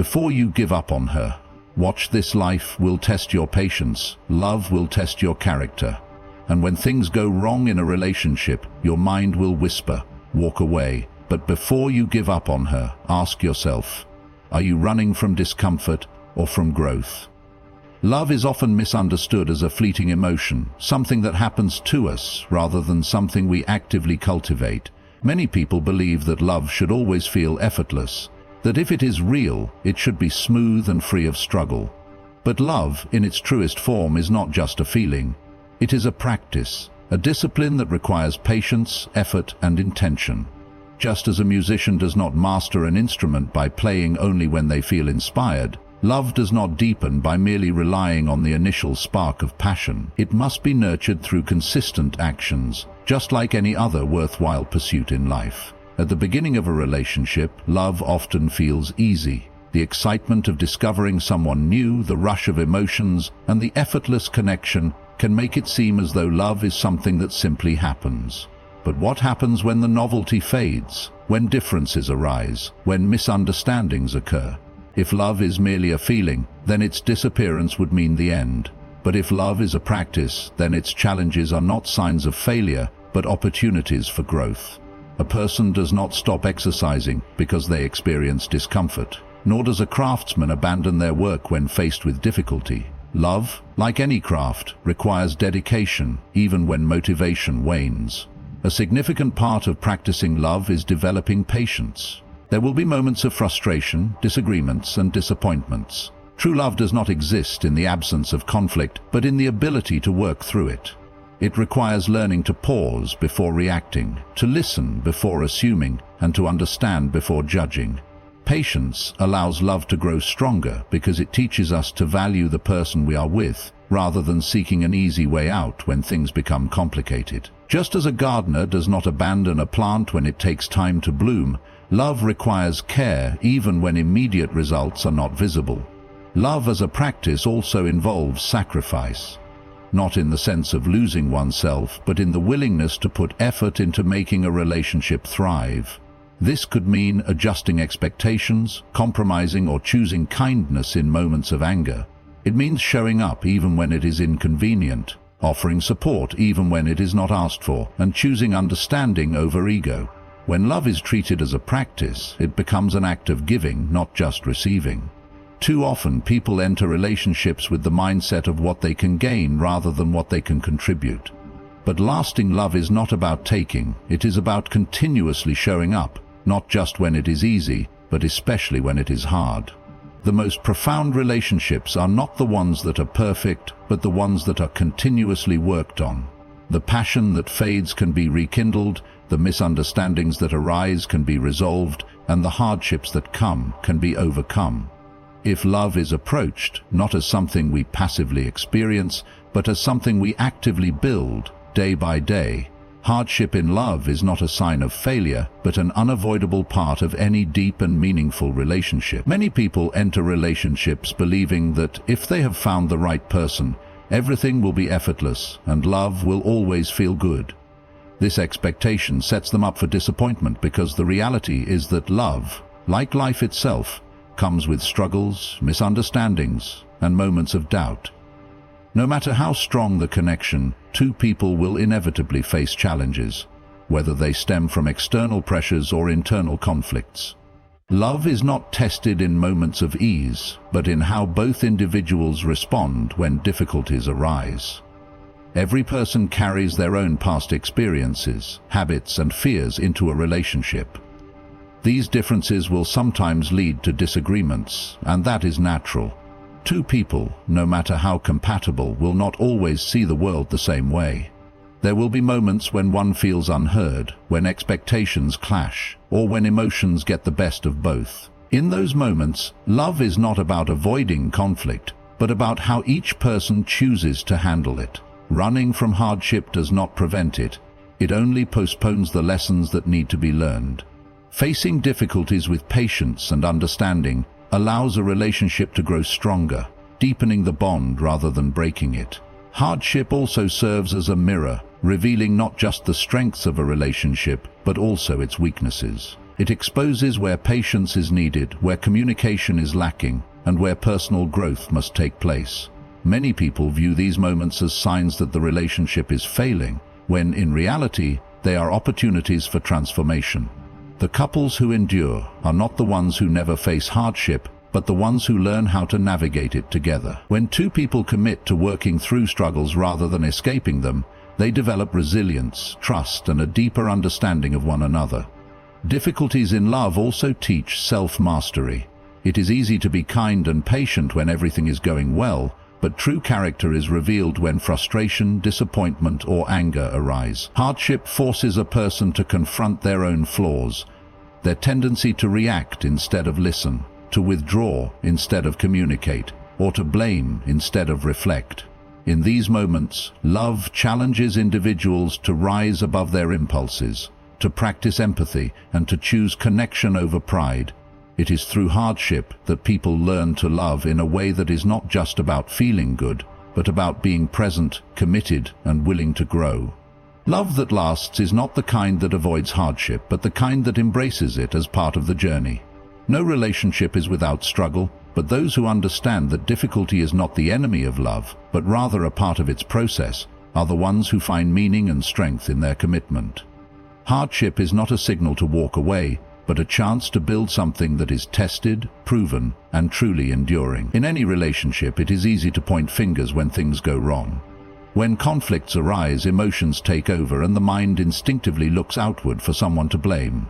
before you give up on her. Watch this: life will test your patience, love will test your character. And when things go wrong in a relationship, your mind will whisper, walk away. But before you give up on her, ask yourself, are you running from discomfort or from growth? Love is often misunderstood as a fleeting emotion, something that happens to us rather than something we actively cultivate. Many people believe that love should always feel effortless, that if it is real, it should be smooth and free of struggle. But love, in its truest form, is not just a feeling. It is a practice, a discipline that requires patience, effort, and intention. Just as a musician does not master an instrument by playing only when they feel inspired, love does not deepen by merely relying on the initial spark of passion. It must be nurtured through consistent actions, just like any other worthwhile pursuit in life. At the beginning of a relationship, love often feels easy. The excitement of discovering someone new, the rush of emotions, and the effortless connection can make it seem as though love is something that simply happens. But what happens when the novelty fades, when differences arise, when misunderstandings occur? If love is merely a feeling, then its disappearance would mean the end. But if love is a practice, then its challenges are not signs of failure, but opportunities for growth. A person does not stop exercising because they experience discomfort, nor does a craftsman abandon their work when faced with difficulty. Love, like any craft, requires dedication, even when motivation wanes. A significant part of practicing love is developing patience. There will be moments of frustration, disagreements, and disappointments. True love does not exist in the absence of conflict, but in the ability to work through it. It requires learning to pause before reacting, to listen before assuming, and to understand before judging. Patience allows love to grow stronger because it teaches us to value the person we are with, rather than seeking an easy way out when things become complicated. Just as a gardener does not abandon a plant when it takes time to bloom, love requires care even when immediate results are not visible. Love as a practice also involves sacrifice. Not in the sense of losing oneself, but in the willingness to put effort into making a relationship thrive. This could mean adjusting expectations, compromising, or choosing kindness in moments of anger. It means showing up even when it is inconvenient, offering support even when it is not asked for, and choosing understanding over ego. When love is treated as a practice, it becomes an act of giving, not just receiving. Too often, people enter relationships with the mindset of what they can gain rather than what they can contribute. But lasting love is not about taking, it is about continuously showing up, not just when it is easy, but especially when it is hard. The most profound relationships are not the ones that are perfect, but the ones that are continuously worked on. The passion that fades can be rekindled, the misunderstandings that arise can be resolved, and the hardships that come can be overcome. If love is approached not as something we passively experience, but as something we actively build, day by day, hardship in love is not a sign of failure, but an unavoidable part of any deep and meaningful relationship. Many people enter relationships believing that if they have found the right person, everything will be effortless and love will always feel good. This expectation sets them up for disappointment because the reality is that love, like life itself, comes with struggles, misunderstandings, and moments of doubt. No matter how strong the connection, two people will inevitably face challenges, whether they stem from external pressures or internal conflicts. Love is not tested in moments of ease, but in how both individuals respond when difficulties arise. Every person carries their own past experiences, habits, and fears into a relationship. These differences will sometimes lead to disagreements, and that is natural. Two people, no matter how compatible, will not always see the world the same way. There will be moments when one feels unheard, when expectations clash, or when emotions get the best of both. In those moments, love is not about avoiding conflict, but about how each person chooses to handle it. Running from hardship does not prevent it. It only postpones the lessons that need to be learned. Facing difficulties with patience and understanding allows a relationship to grow stronger, deepening the bond rather than breaking it. Hardship also serves as a mirror, revealing not just the strengths of a relationship, but also its weaknesses. It exposes where patience is needed, where communication is lacking, and where personal growth must take place. Many people view these moments as signs that the relationship is failing, when in reality, they are opportunities for transformation. The couples who endure are not the ones who never face hardship, but the ones who learn how to navigate it together. When two people commit to working through struggles rather than escaping them, they develop resilience, trust, and a deeper understanding of one another. Difficulties in love also teach self-mastery. It is easy to be kind and patient when everything is going well, but true character is revealed when frustration, disappointment, or anger arise. Hardship forces a person to confront their own flaws, their tendency to react instead of listen, to withdraw instead of communicate, or to blame instead of reflect. In these moments, love challenges individuals to rise above their impulses, to practice empathy, and to choose connection over pride. It is through hardship that people learn to love in a way that is not just about feeling good, but about being present, committed, and willing to grow. Love that lasts is not the kind that avoids hardship, but the kind that embraces it as part of the journey. No relationship is without struggle, but those who understand that difficulty is not the enemy of love, but rather a part of its process, are the ones who find meaning and strength in their commitment. Hardship is not a signal to walk away, but a chance to build something that is tested, proven, and truly enduring. In any relationship, it is easy to point fingers when things go wrong. When conflicts arise, emotions take over and the mind instinctively looks outward for someone to blame.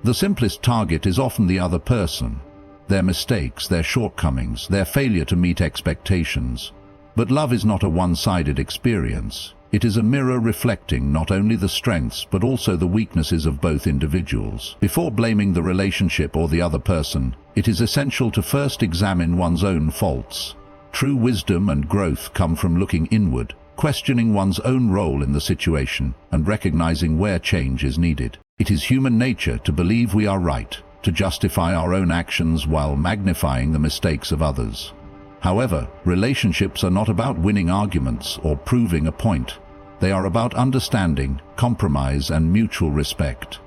The simplest target is often the other person, their mistakes, their shortcomings, their failure to meet expectations. But love is not a one-sided experience. It is a mirror reflecting not only the strengths but also the weaknesses of both individuals. Before blaming the relationship or the other person, it is essential to first examine one's own faults. True wisdom and growth come from looking inward, questioning one's own role in the situation, and recognizing where change is needed. It is human nature to believe we are right, to justify our own actions while magnifying the mistakes of others. However, relationships are not about winning arguments or proving a point. They are about understanding, compromise, and mutual respect.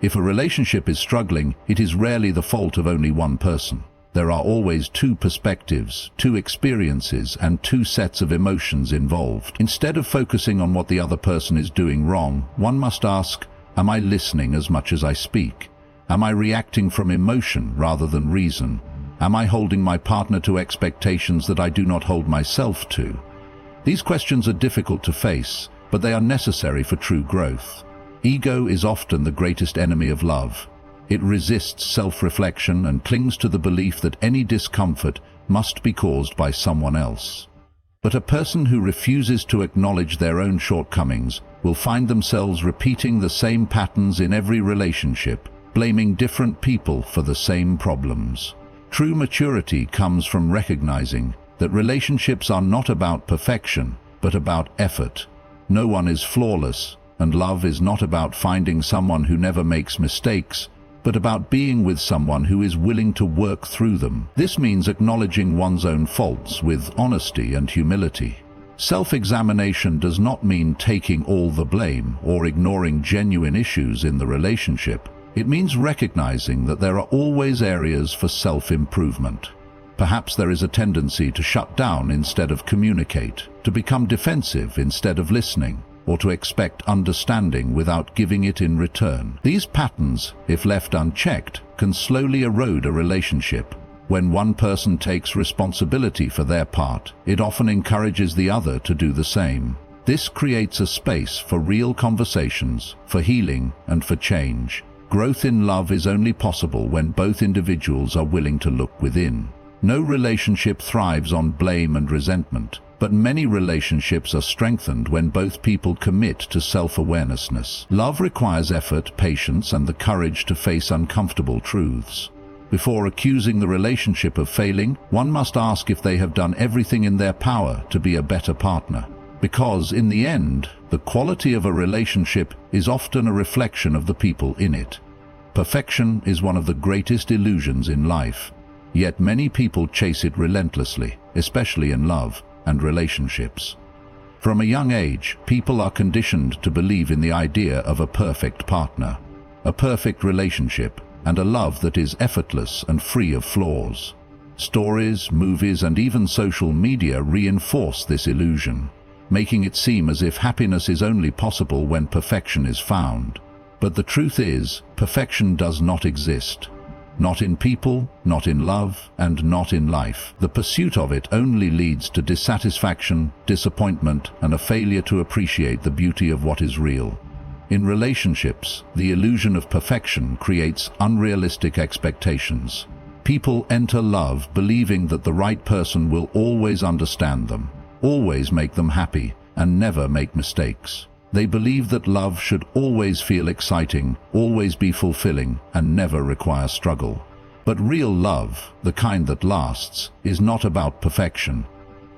If a relationship is struggling, it is rarely the fault of only one person. There are always two perspectives, two experiences, and two sets of emotions involved. Instead of focusing on what the other person is doing wrong, one must ask, am I listening as much as I speak? Am I reacting from emotion rather than reason? Am I holding my partner to expectations that I do not hold myself to? These questions are difficult to face, but they are necessary for true growth. Ego is often the greatest enemy of love. It resists self-reflection and clings to the belief that any discomfort must be caused by someone else. But a person who refuses to acknowledge their own shortcomings will find themselves repeating the same patterns in every relationship, blaming different people for the same problems. True maturity comes from recognizing that relationships are not about perfection, but about effort. No one is flawless, and love is not about finding someone who never makes mistakes, but about being with someone who is willing to work through them. This means acknowledging one's own faults with honesty and humility. Self-examination does not mean taking all the blame or ignoring genuine issues in the relationship. It means recognizing that there are always areas for self-improvement. Perhaps there is a tendency to shut down instead of communicate, to become defensive instead of listening, or to expect understanding without giving it in return. These patterns, if left unchecked, can slowly erode a relationship. When one person takes responsibility for their part, it often encourages the other to do the same. This creates a space for real conversations, for healing, and for change. Growth in love is only possible when both individuals are willing to look within. No relationship thrives on blame and resentment, but many relationships are strengthened when both people commit to self-awareness. Love requires effort, patience, and the courage to face uncomfortable truths. Before accusing the relationship of failing, one must ask if they have done everything in their power to be a better partner. Because, in the end, the quality of a relationship is often a reflection of the people in it. Perfection is one of the greatest illusions in life, yet many people chase it relentlessly, especially in love and relationships. From a young age, people are conditioned to believe in the idea of a perfect partner. a perfect relationship, and a love that is effortless and free of flaws. Stories, movies, and even social media reinforce this illusion, making it seem as if happiness is only possible when perfection is found. But the truth is, perfection does not exist. Not in people, not in love, and not in life. The pursuit of it only leads to dissatisfaction, disappointment, and a failure to appreciate the beauty of what is real. In relationships, the illusion of perfection creates unrealistic expectations. People enter love believing that the right person will always understand them, always make them happy, and never make mistakes. They believe that love should always feel exciting, always be fulfilling, and never require struggle. But real love, the kind that lasts, is not about perfection.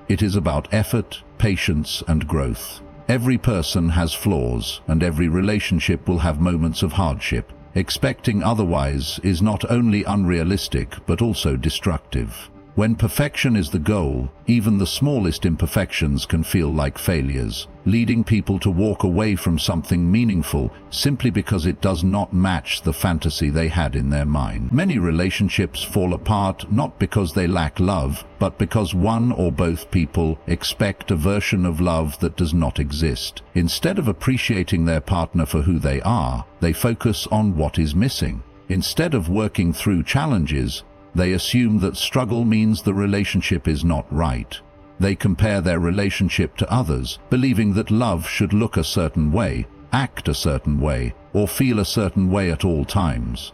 It is about effort, patience, and growth. Every person has flaws, and every relationship will have moments of hardship. Expecting otherwise is not only unrealistic, but also destructive. When perfection is the goal, even the smallest imperfections can feel like failures, leading people to walk away from something meaningful simply because it does not match the fantasy they had in their mind. Many relationships fall apart not because they lack love, but because one or both people expect a version of love that does not exist. Instead of appreciating their partner for who they are, they focus on what is missing. Instead of working through challenges, they assume that struggle means the relationship is not right. They compare their relationship to others, believing that love should look a certain way, act a certain way, or feel a certain way at all times.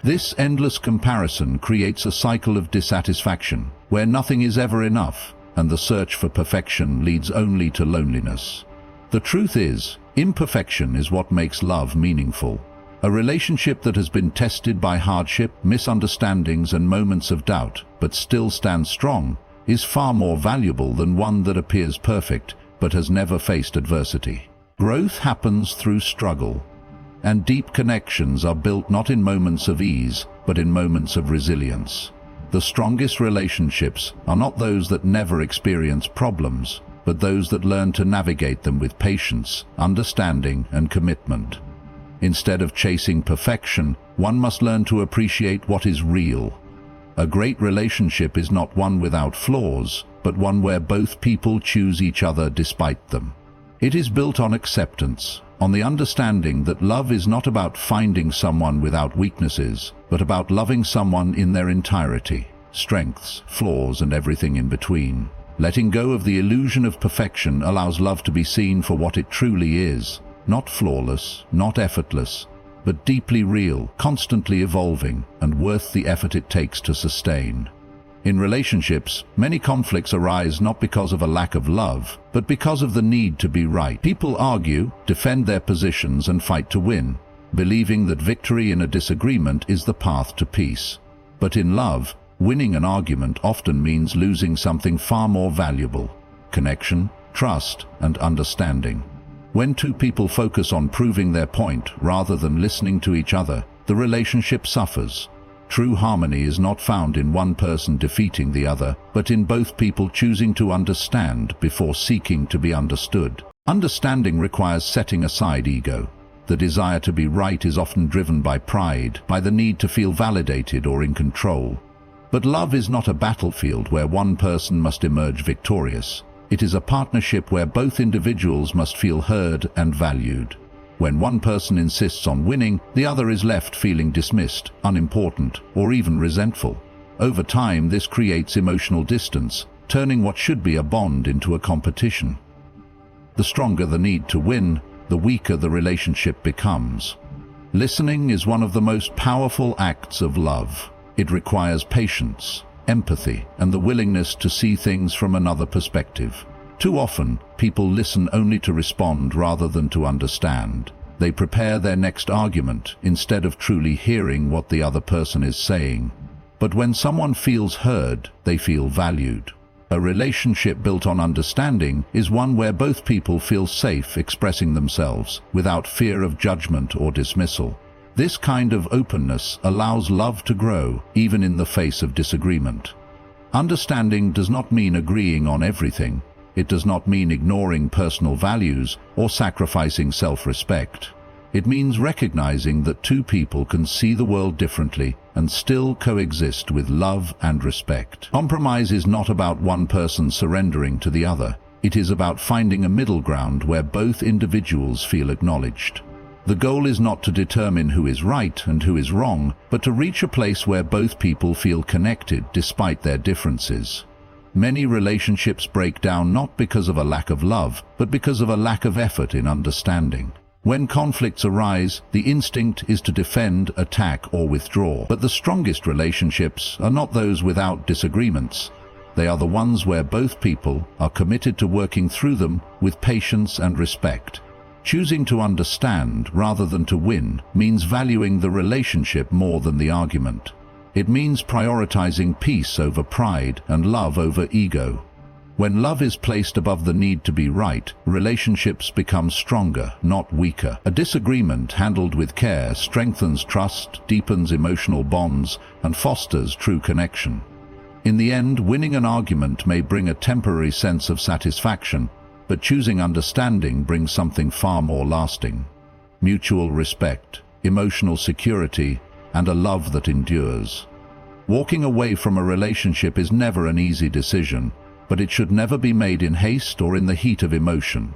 This endless comparison creates a cycle of dissatisfaction, where nothing is ever enough, and the search for perfection leads only to loneliness. The truth is, imperfection is what makes love meaningful. A relationship that has been tested by hardship, misunderstandings, and moments of doubt, but still stands strong, is far more valuable than one that appears perfect, but has never faced adversity. Growth happens through struggle, and deep connections are built not in moments of ease, but in moments of resilience. The strongest relationships are not those that never experience problems, but those that learn to navigate them with patience, understanding, and commitment. Instead of chasing perfection, one must learn to appreciate what is real. A great relationship is not one without flaws, but one where both people choose each other despite them. It is built on acceptance, on the understanding that love is not about finding someone without weaknesses, but about loving someone in their entirety, strengths, flaws, and everything in between. Letting go of the illusion of perfection allows love to be seen for what it truly is. Not flawless, not effortless, but deeply real, constantly evolving, and worth the effort it takes to sustain. In relationships, many conflicts arise not because of a lack of love, but because of the need to be right. People argue, defend their positions, and fight to win, believing that victory in a disagreement is the path to peace. But in love, winning an argument often means losing something far more valuable: connection, trust, and understanding. When two people focus on proving their point rather than listening to each other, the relationship suffers. True harmony is not found in one person defeating the other, but in both people choosing to understand before seeking to be understood. Understanding requires setting aside ego. The desire to be right is often driven by pride, by the need to feel validated or in control. But love is not a battlefield where one person must emerge victorious. It is a partnership where both individuals must feel heard and valued. When one person insists on winning, the other is left feeling dismissed, unimportant, or even resentful. Over time, this creates emotional distance, turning what should be a bond into a competition. The stronger the need to win, the weaker the relationship becomes. Listening is one of the most powerful acts of love. It requires patience, empathy, and the willingness to see things from another perspective. Too often, people listen only to respond rather than to understand. They prepare their next argument instead of truly hearing what the other person is saying. But when someone feels heard, they feel valued. A relationship built on understanding is one where both people feel safe expressing themselves without fear of judgment or dismissal. This kind of openness allows love to grow, even in the face of disagreement. Understanding does not mean agreeing on everything. It does not mean ignoring personal values or sacrificing self-respect. It means recognizing that two people can see the world differently and still coexist with love and respect. Compromise is not about one person surrendering to the other. It is about finding a middle ground where both individuals feel acknowledged. The goal is not to determine who is right and who is wrong, but to reach a place where both people feel connected despite their differences. Many relationships break down not because of a lack of love, but because of a lack of effort in understanding. When conflicts arise, the instinct is to defend, attack, or withdraw. But the strongest relationships are not those without disagreements. They are the ones where both people are committed to working through them with patience and respect. Choosing to understand rather than to win means valuing the relationship more than the argument. It means prioritizing peace over pride and love over ego. When love is placed above the need to be right, relationships become stronger, not weaker. A disagreement handled with care strengthens trust, deepens emotional bonds, and fosters true connection. In the end, winning an argument may bring a temporary sense of satisfaction, but choosing understanding brings something far more lasting. Mutual respect, emotional security, and a love that endures. Walking away from a relationship is never an easy decision, but it should never be made in haste or in the heat of emotion.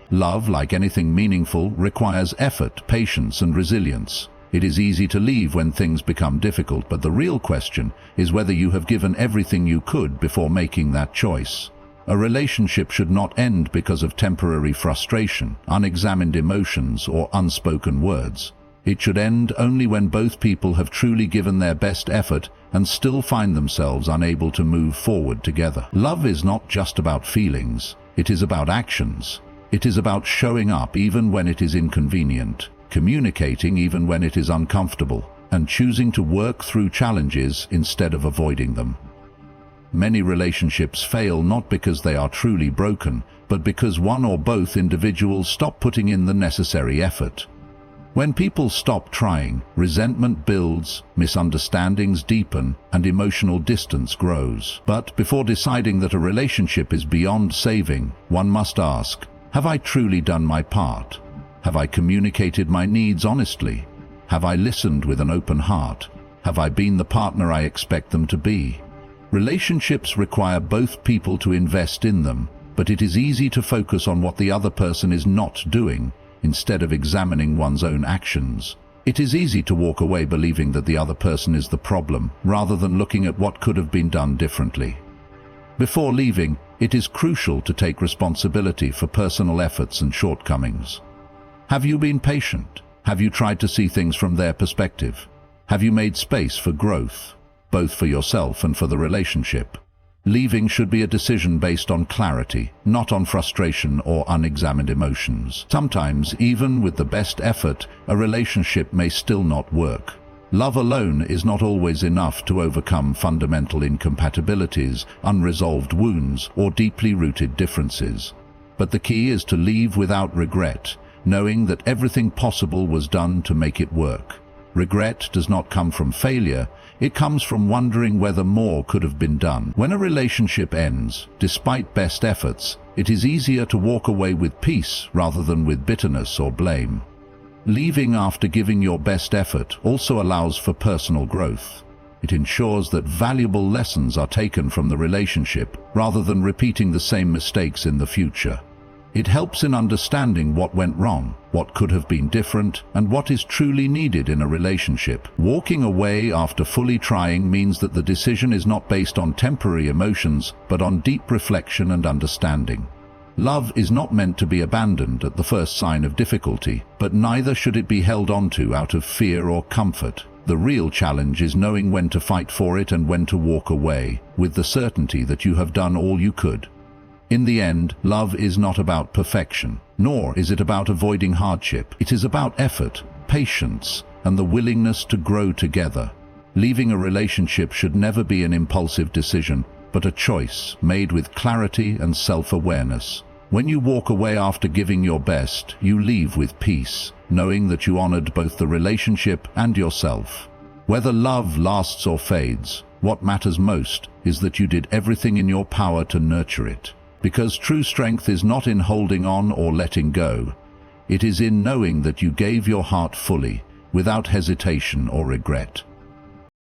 Love, like anything meaningful, requires effort, patience, and resilience. It is easy to leave when things become difficult, but the real question is whether you have given everything you could before making that choice. A relationship should not end because of temporary frustration, unexamined emotions, or unspoken words. It should end only when both people have truly given their best effort and still find themselves unable to move forward together. Love is not just about feelings, it is about actions. It is about showing up even when it is inconvenient, communicating even when it is uncomfortable, and choosing to work through challenges instead of avoiding them. Many relationships fail not because they are truly broken, but because one or both individuals stop putting in the necessary effort. When people stop trying, resentment builds, misunderstandings deepen, and emotional distance grows. But before deciding that a relationship is beyond saving, one must ask, have I truly done my part? Have I communicated my needs honestly? Have I listened with an open heart? Have I been the partner I expect them to be? Relationships require both people to invest in them, but it is easy to focus on what the other person is not doing, instead of examining one's own actions. It is easy to walk away believing that the other person is the problem, rather than looking at what could have been done differently. Before leaving, it is crucial to take responsibility for personal efforts and shortcomings. Have you been patient? Have you tried to see things from their perspective? Have you made space for growth, both for yourself and for the relationship? Leaving should be a decision based on clarity, not on frustration or unexamined emotions. Sometimes, even with the best effort, a relationship may still not work. Love alone is not always enough to overcome fundamental incompatibilities, unresolved wounds, or deeply rooted differences. But the key is to leave without regret, knowing that everything possible was done to make it work. Regret does not come from failure, it comes from wondering whether more could have been done. When a relationship ends, despite best efforts, it is easier to walk away with peace rather than with bitterness or blame. Leaving after giving your best effort also allows for personal growth. It ensures that valuable lessons are taken from the relationship rather than repeating the same mistakes in the future. It helps in understanding what went wrong, what could have been different, and what is truly needed in a relationship. Walking away after fully trying means that the decision is not based on temporary emotions, but on deep reflection and understanding. Love is not meant to be abandoned at the first sign of difficulty, but neither should it be held onto out of fear or comfort. The real challenge is knowing when to fight for it and when to walk away, with the certainty that you have done all you could. In the end, love is not about perfection, nor is it about avoiding hardship. It is about effort, patience, and the willingness to grow together. Leaving a relationship should never be an impulsive decision, but a choice made with clarity and self-awareness. When you walk away after giving your best, you leave with peace, knowing that you honored both the relationship and yourself. Whether love lasts or fades, what matters most is that you did everything in your power to nurture it. Because true strength is not in holding on or letting go. It is in knowing that you gave your heart fully, without hesitation or regret.